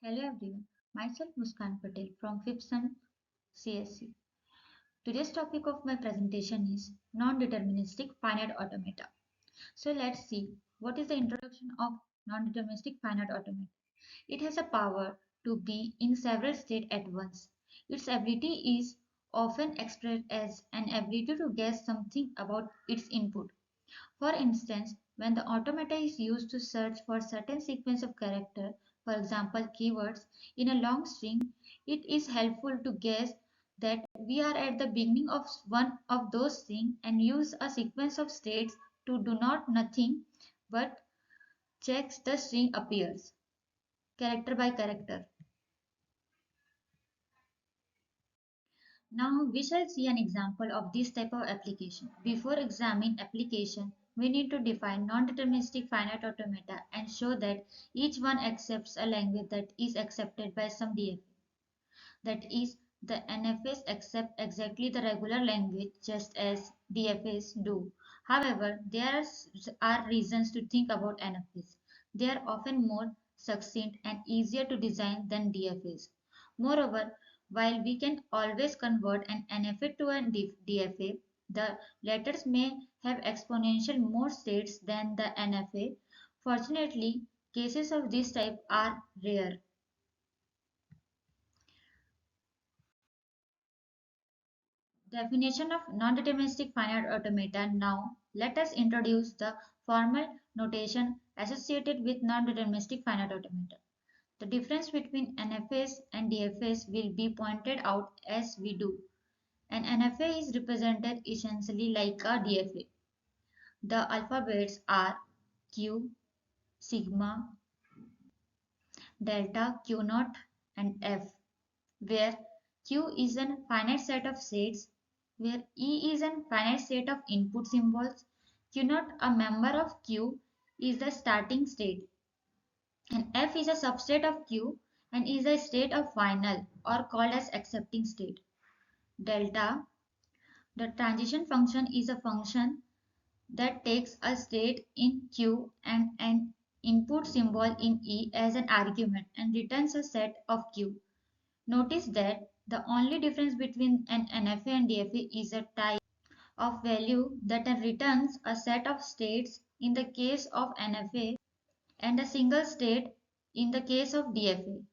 Hello everyone, myself Muskan Patel from 5th Sun CSC. Today's topic of my presentation is non-deterministic finite automata. So let's see what is the introduction of non-deterministic finite automata. It has a power to be in several states at once. Its ability is often expressed as an ability to guess something about its input. For instance, when the automata is used to search for certain sequence of character, for example keywords, in a long string, it is helpful to guess that we are at the beginning of one of those strings and use a sequence of states to do not nothing but checks the string appears, character by character. Now we shall see an example of this type of application. Before examining application, we need to define non-deterministic finite automata and show that each one accepts a language that is accepted by some DFA. That is, the NFAs accept exactly the regular language just as DFAs do. However, there are reasons to think about NFAs. They are often more succinct and easier to design than DFAs. Moreover, while we can always convert an NFA to a DFA, the letters may have exponential more states than the NFA. Fortunately, cases of this type are rare. Definition of non-deterministic finite automata. Now, let us introduce the formal notation associated with non-deterministic finite automata. The difference between NFAs and DFAs will be pointed out as we do. An NFA is represented essentially like a DFA. The alphabets are Q, sigma, delta, Q naught, and F, where Q is a finite set of states, where E is a finite set of input symbols, Q naught, a member of Q, is the starting state, and F is a subset of Q and is a state of final or called as accepting state. Delta, the transition function, is a function that takes a state in Q and an input symbol in E as an argument and returns a set of Q. Notice that the only difference between an NFA and DFA is a type of value that returns a set of states in the case of NFA and a single state in the case of DFA.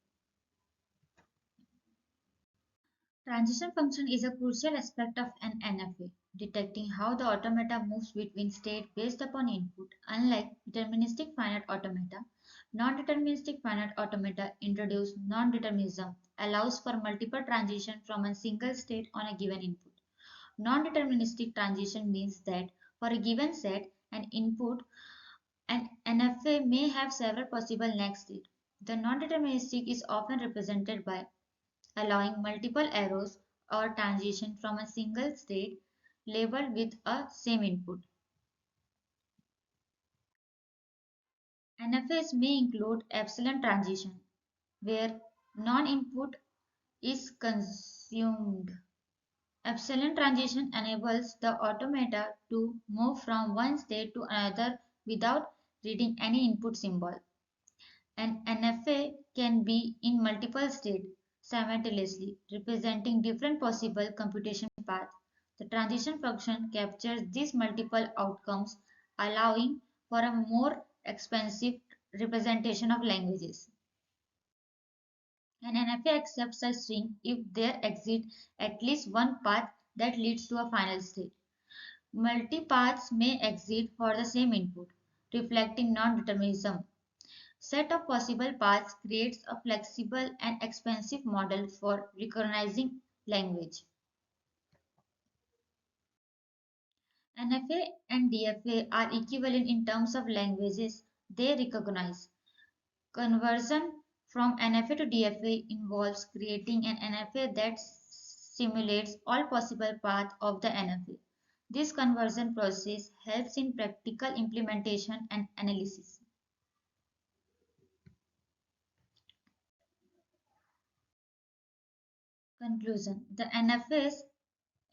Transition function is a crucial aspect of an NFA, detecting how the automata moves between states based upon input. Unlike deterministic finite automata, non-deterministic finite automata introduce non-determinism, allows for multiple transitions from a single state on a given input. Non-deterministic transition means that for a given set, an input, an NFA may have several possible next states. The non-deterministic is often represented by allowing multiple arrows or transition from a single state labeled with a same input. NFAs may include epsilon transition, where non-input is consumed. Epsilon transition enables the automata to move from one state to another without reading any input symbol. An NFA can be in multiple states simultaneously, representing different possible computation paths. The transition function captures these multiple outcomes, allowing for a more expansive representation of languages. An NFA accepts a string if there exists at least one path that leads to a final state. Multipaths may exist for the same input, reflecting non-determinism. Set of possible paths creates a flexible and expansive model for recognizing language. NFA and DFA are equivalent in terms of languages they recognize. Conversion from NFA to DFA involves creating an NFA that simulates all possible paths of the NFA. This conversion process helps in practical implementation and analysis. Conclusion: the NFA's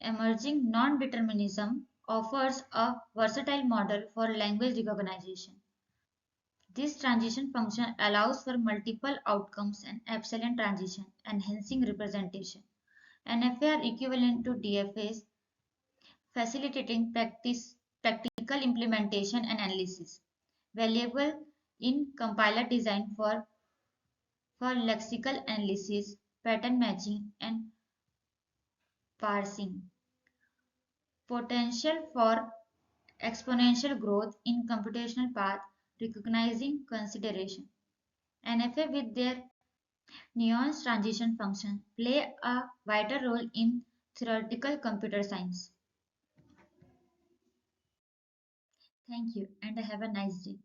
emerging non-determinism offers a versatile model for language recognition. This transition function allows for multiple outcomes and epsilon transition, enhancing representation. NFA are equivalent to DFAs, facilitating practical implementation and analysis. Valuable in compiler design for lexical analysis, pattern matching, and parsing. Potential for exponential growth in computational path recognizing consideration. NFA with their Neon's transition function play a vital role in theoretical computer science. Thank you and have a nice day.